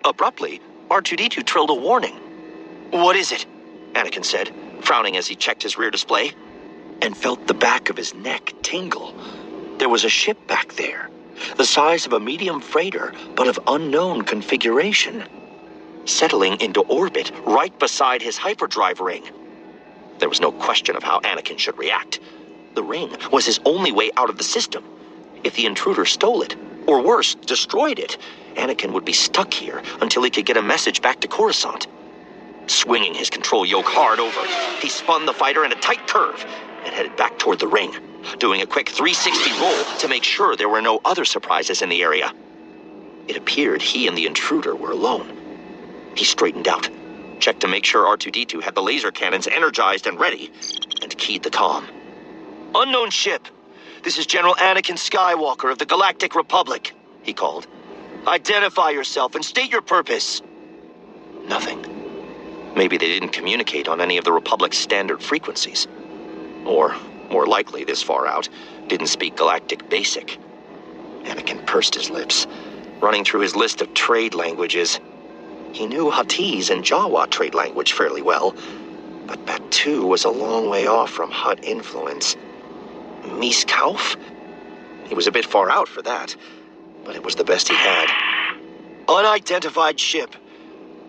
Abruptly, R2-D2 trilled a warning. "What is it?" Anakin said, frowning as he checked his rear display, and felt the back of his neck tingle. There was a ship back there, the size of a medium freighter, but of unknown configuration, settling into orbit right beside his hyperdrive ring. There was no question of how Anakin should react. The ring was his only way out of the system. If the intruder stole it, or worse, destroyed it, Anakin would be stuck here until he could get a message back to Coruscant. Swinging his control yoke hard over, he spun the fighter in a tight curve and headed back toward the ring, doing a quick 360 roll to make sure there were no other surprises in the area. It appeared he and the intruder were alone. He straightened out, checked to make sure R2-D2 had the laser cannons energized and ready, and keyed the comm. "Unknown ship. This is General Anakin Skywalker of the Galactic Republic," he called. "Identify yourself and state your purpose." Nothing. Maybe they didn't communicate on any of the Republic's standard frequencies. Or, more likely this far out, didn't speak Galactic Basic. Anakin pursed his lips, running through his list of trade languages. He knew Huttese and Jawa trade language fairly well, but Batu was a long way off from Hutt influence. Miskauf? He was a bit far out for that, but it was the best he had. "Unidentified ship.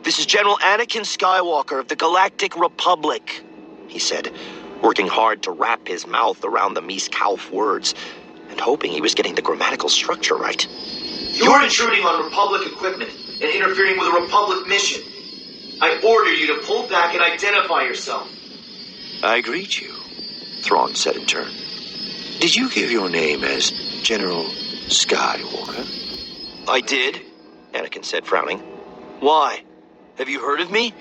This is General Anakin Skywalker of the Galactic Republic," he said, working hard to wrap his mouth around the Miskauf words and hoping he was getting the grammatical structure right. "You're intruding on Republic equipment and interfering with a Republic mission. I order you to pull back and identify yourself." "I greet you," Thrawn said in turn. "Did you give your name as General Skywalker?" "I did," Anakin said, frowning. "Why? Have you heard of me?"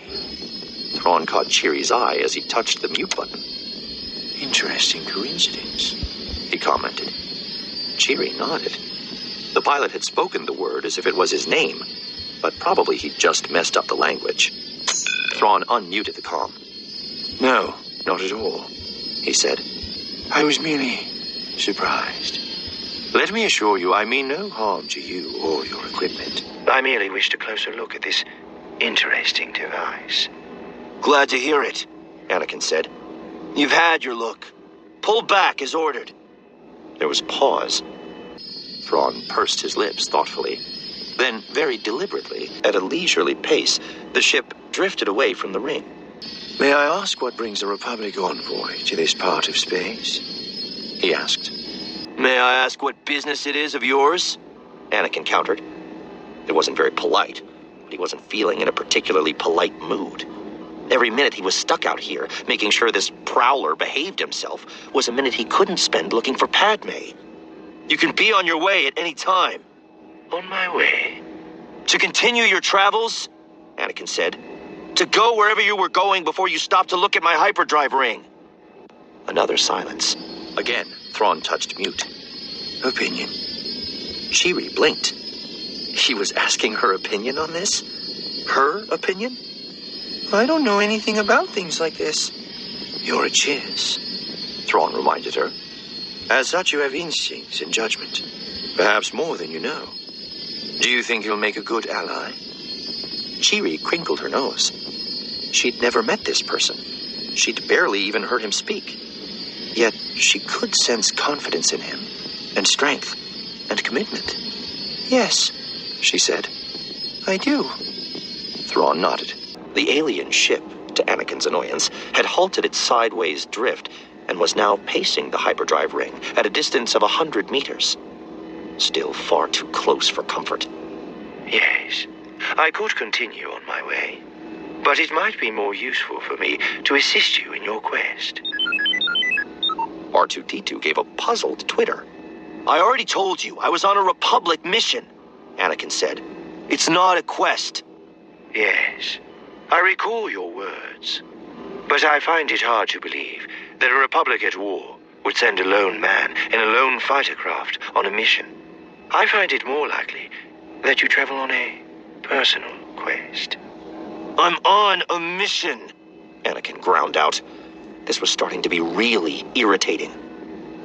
Thrawn caught Cheerie's eye as he touched the mute button. "Interesting coincidence," he commented. Cheerie nodded. The pilot had spoken the word as if it was his name, but probably he'd just messed up the language. Thrawn unmuted the comm. "No, not at all," he said. "I was merely surprised. Let me assure you, I mean no harm to you or your equipment. I merely wished a closer look at this interesting device." "Glad to hear it," Anakin said. "You've had your look. Pull back as ordered." There was a pause. Thrawn pursed his lips thoughtfully. Then, very deliberately, at a leisurely pace, the ship drifted away from the ring. "May I ask what brings a Republic envoy to this part of space?" he asked. "May I ask what business it is of yours?" Anakin countered. It wasn't very polite, but he wasn't feeling in a particularly polite mood. Every minute he was stuck out here, making sure this prowler behaved himself, was a minute he couldn't spend looking for Padme. "You can be on your way at any time." "On my way?" "To continue your travels," Anakin said. "To go wherever you were going before you stopped to look at my hyperdrive ring." Another silence. Again, Thrawn touched mute. "Opinion?" Cheerie blinked. He was asking her opinion on this? Her opinion? "I don't know anything about things like this." "You're a Chiss," Thrawn reminded her. "As such, you have instincts and judgment. Perhaps more than you know. Do you think you'll make a good ally?" Cheerie crinkled her nose. She'd never met this person. She'd barely even heard him speak. Yet she could sense confidence in him, and strength, and commitment. "Yes," she said. "I do." Thrawn nodded. The alien ship, to Anakin's annoyance, had halted its sideways drift and was now pacing the hyperdrive ring at a distance of 100 meters. Still far too close for comfort. "Yes, I could continue on my way, but it might be more useful for me to assist you in your quest." R2-D2 gave a puzzled twitter. "I already told you I was on a Republic mission," Anakin said. "It's not a quest." "Yes, I recall your words, but I find it hard to believe that a Republic at war would send a lone man in a lone fighter craft on a mission. I find it more likely that you travel on a personal quest." "I'm on a mission," Anakin ground out. This was starting to be really irritating.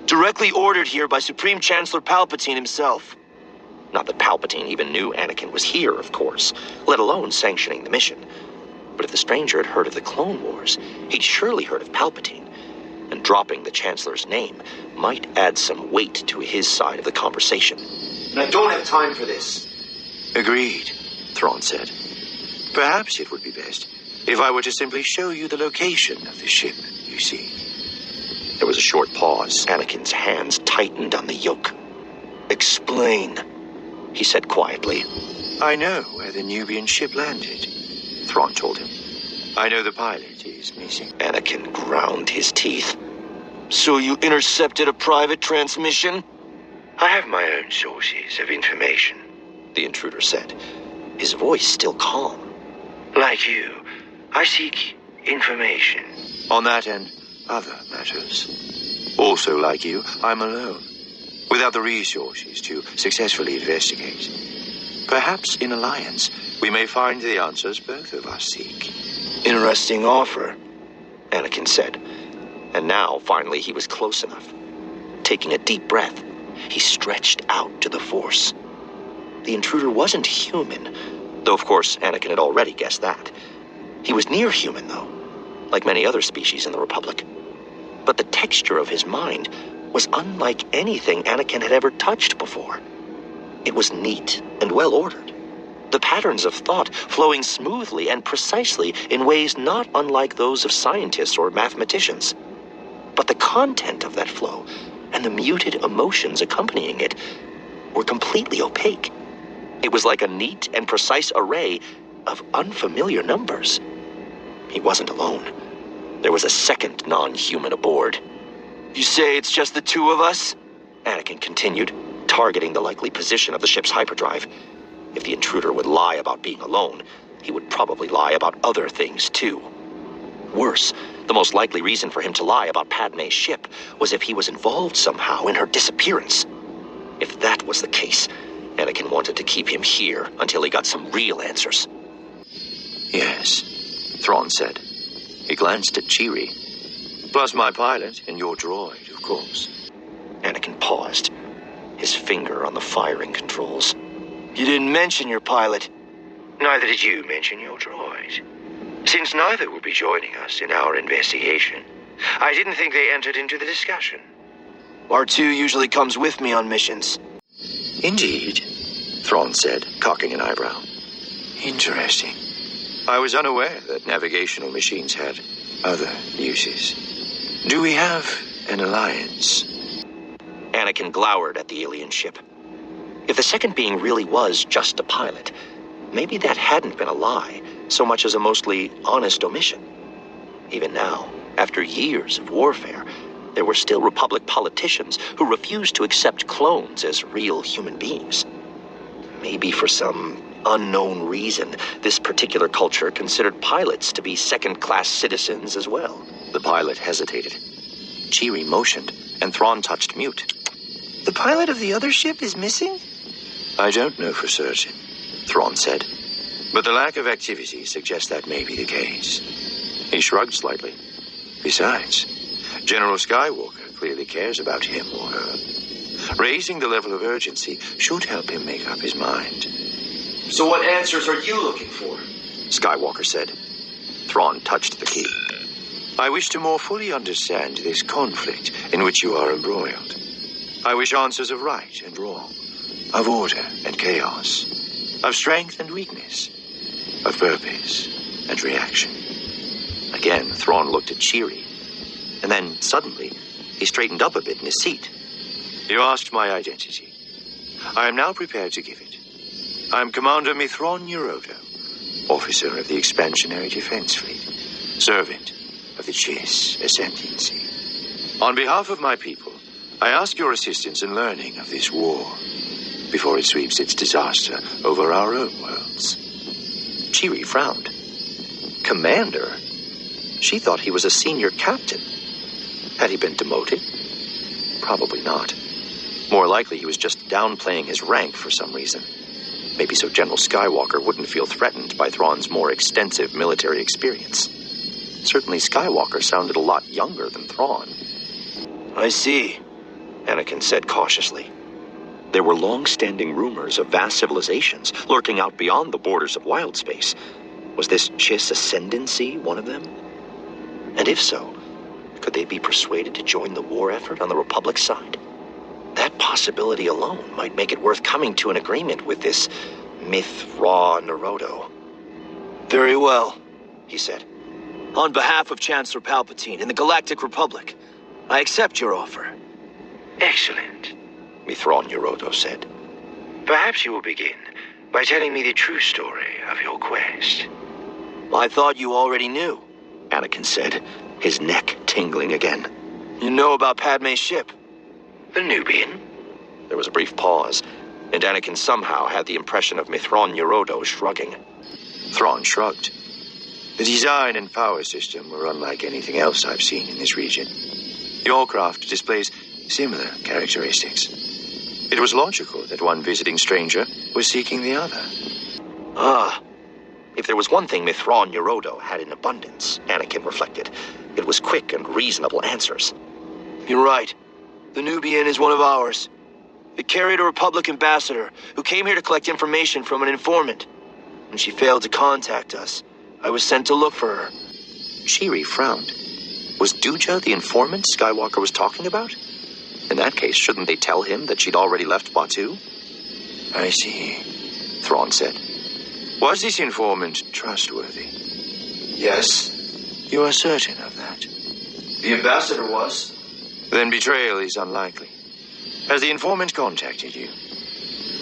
"Directly ordered here by Supreme Chancellor Palpatine himself." Not that Palpatine even knew Anakin was here, of course, let alone sanctioning the mission. But if the stranger had heard of the Clone Wars, he'd surely heard of Palpatine, and dropping the Chancellor's name might add some weight to his side of the conversation. And I don't have time for this. Agreed, Thrawn said. Perhaps it would be best if I were to simply show you the location of the ship, you see. There was a short pause. Anakin's hands tightened on the yoke. Explain, he said quietly. I know where the Nubian ship landed, Thrawn told him. I know the pilot is missing. Anakin ground his teeth. So you intercepted a private transmission? I have my own sources of information, the intruder said, his voice still calm. Like you, I seek information. On that and other matters. Also, like you, I'm alone, without the resources to successfully investigate. Perhaps in alliance, we may find the answers both of us seek. Interesting offer, Anakin said. And now, finally, he was close enough. Taking a deep breath, he stretched out to the Force. The intruder wasn't human, though of course Anakin had already guessed that. He was near human, though, like many other species in the Republic. But the texture of his mind was unlike anything Anakin had ever touched before. It was neat and well-ordered, the patterns of thought flowing smoothly and precisely in ways not unlike those of scientists or mathematicians. But the content of that flow and the muted emotions accompanying it were completely opaque. It was like a neat and precise array of unfamiliar numbers. He wasn't alone. There was a second non-human aboard. You say it's just the two of us? Anakin continued, targeting the likely position of the ship's hyperdrive. If the intruder would lie about being alone, he would probably lie about other things too. Worse, the most likely reason for him to lie about Padme's ship was if he was involved somehow in her disappearance. If that was the case, Anakin wanted to keep him here until he got some real answers. Yes, Thrawn said. He glanced at Chewie. Plus my pilot and your droid, of course. Anakin paused, his finger on the firing controls. You didn't mention your pilot. Neither did you mention your droid. Since neither will be joining us in our investigation, I didn't think they entered into the discussion. R2 usually comes with me on missions. Indeed, Thrawn said, cocking an eyebrow. Interesting. I was unaware that navigational machines had other uses. Do we have an alliance? Anakin glowered at the alien ship. If the second being really was just a pilot, maybe that hadn't been a lie, so much as a mostly honest omission. Even now, after years of warfare, there were still Republic politicians who refused to accept clones as real human beings. Maybe for some unknown reason, this particular culture considered pilots to be second-class citizens as well. The pilot hesitated. Chewie motioned, and Thrawn touched mute. The pilot of the other ship is missing? I don't know for certain, Thrawn said. But the lack of activity suggests that may be the case. He shrugged slightly. Besides, General Skywalker clearly cares about him or her. Raising the level of urgency should help him make up his mind. So what answers are you looking for? Skywalker said. Thrawn touched the key. I wish to more fully understand this conflict in which you are embroiled. I wish answers of right and wrong, of order and chaos, of strength and weakness, of purpose and reaction. Again, Thrawn looked at Chewie, and then suddenly he straightened up a bit in his seat. You asked my identity. I am now prepared to give it. I am Commander Mitth'raw'nuruodo, officer of the Expansionary Defense Fleet, servant of the Thrawn Ascendancy. On behalf of my people, I ask your assistance in learning of this war before it sweeps its disaster over our own worlds. Chewie frowned. Commander? She thought he was a senior captain. Had he been demoted? Probably not. More likely he was just downplaying his rank for some reason. Maybe so General Skywalker wouldn't feel threatened by Thrawn's more extensive military experience. Certainly Skywalker sounded a lot younger than Thrawn. I see, Anakin said cautiously. There were long-standing rumors of vast civilizations lurking out beyond the borders of wild space. Was this Chiss Ascendancy one of them? And if so, could they be persuaded to join the war effort on the Republic side? That possibility alone might make it worth coming to an agreement with this Mitth'raw'nuruodo. Very well, he said. On behalf of Chancellor Palpatine and the Galactic Republic, I accept your offer. Excellent. Mitth'raw'nuruodo said. Perhaps you will begin by telling me the true story of your quest. I thought you already knew, Anakin said, his neck tingling again. You know about Padme's ship? The Nubian? There was a brief pause, and Anakin somehow had the impression of Mitth'raw'nuruodo shrugging. Thrawn shrugged. The design and power system were unlike anything else I've seen in this region. Your craft displays similar characteristics. It was logical that one visiting stranger was seeking the other. Ah, if there was one thing Mitth'raw'nuruodo had in abundance, Anakin reflected, it was quick and reasonable answers. You're right. The Nubian is one of ours. It carried a Republic ambassador who came here to collect information from an informant. When she failed to contact us, I was sent to look for her. Cheery frowned. Was Duja the informant Skywalker was talking about? In that case, shouldn't they tell him that she'd already left Batuu? I see, Thrawn said. Was this informant trustworthy? Yes. You are certain of that? The ambassador was. Then betrayal is unlikely. Has the informant contacted you?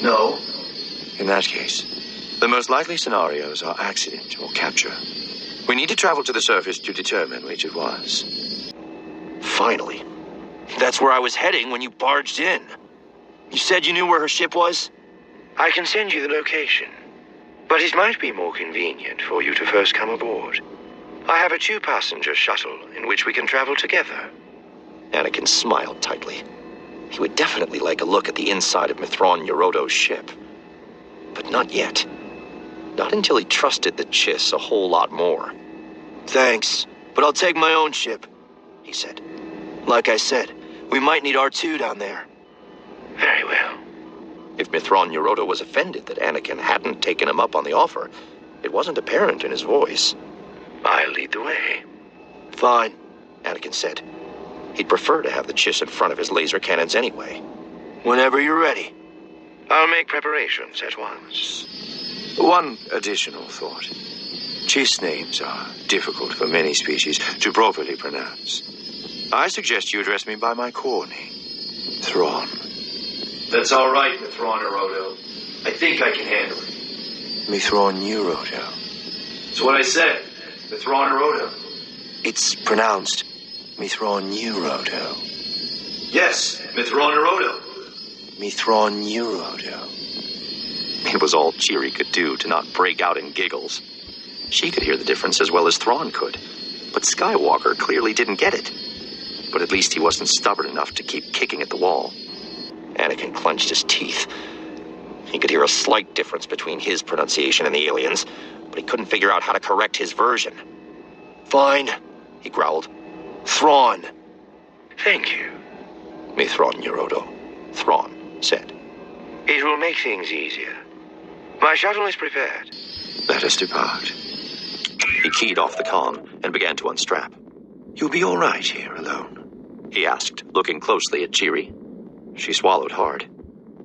No. In that case, the most likely scenarios are accident or capture. We need to travel to the surface to determine which it was. Finally. That's where I was heading when you barged in. You said you knew where her ship was? I can send you the location, but it might be more convenient for you to first come aboard. I have a 2-passenger shuttle in which we can travel together. Anakin smiled tightly. He would definitely like a look at the inside of Mitth'raw'nuruodo's ship. But not yet. Not until he trusted the Chiss a whole lot more. Thanks, but I'll take my own ship, he said. Like I said, we might need R2 down there. Very well. If Mitth'raw'nuruodo was offended that Anakin hadn't taken him up on the offer, it wasn't apparent in his voice. I'll lead the way. Fine, Anakin said. He'd prefer to have the Chiss in front of his laser cannons anyway. whenever you're ready. I'll make preparations at once. One additional thought. Chiss names are difficult for many species to properly pronounce. I suggest you address me by my core name, Thrawn. That's all right, Mitth'raw'nuruodo. I think I can handle it. Mitth'raw'nuruodo. That's what I said. Mitth'raw'nuruodo. It's pronounced Mitth'raw'nuruodo. Yes, Mitth'raw'nuruodo. Mitth'raw'nuruodo. It was all Cheery could do to not break out in giggles. She could hear the difference as well as Thrawn could, but Skywalker clearly didn't get it. But at least he wasn't stubborn enough to keep kicking at the wall. Anakin clenched his teeth. He could hear a slight difference between his pronunciation and the aliens, but he couldn't figure out how to correct his version. Fine, He growled. Thrawn. Thank you. Mitth'raw'nuruodo, Thrawn said. It will make things easier. My shuttle is prepared. Let us depart. He keyed off the comm and began to unstrap. You'll be all right here alone. He asked, looking closely at Cheery. She swallowed hard.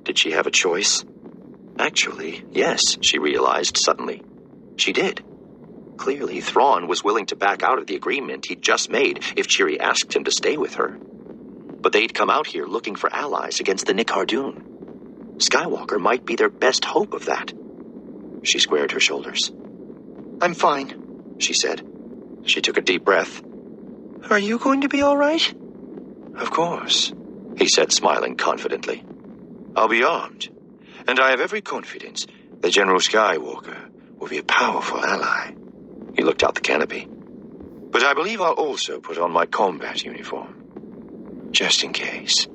Did she have a choice? Actually, yes, she realized suddenly. She did. Clearly, Thrawn was willing to back out of the agreement he'd just made if Cheery asked him to stay with her. But they'd come out here looking for allies against the Nicardoon. Skywalker might be their best hope of that. She squared her shoulders. I'm fine. She said. She took a deep breath. Are you going to be all right? Of course, He said, smiling confidently. I'll be armed, and I have every confidence that General Skywalker will be a powerful ally. He looked out the canopy. But I believe I'll also put on my combat uniform, just in case.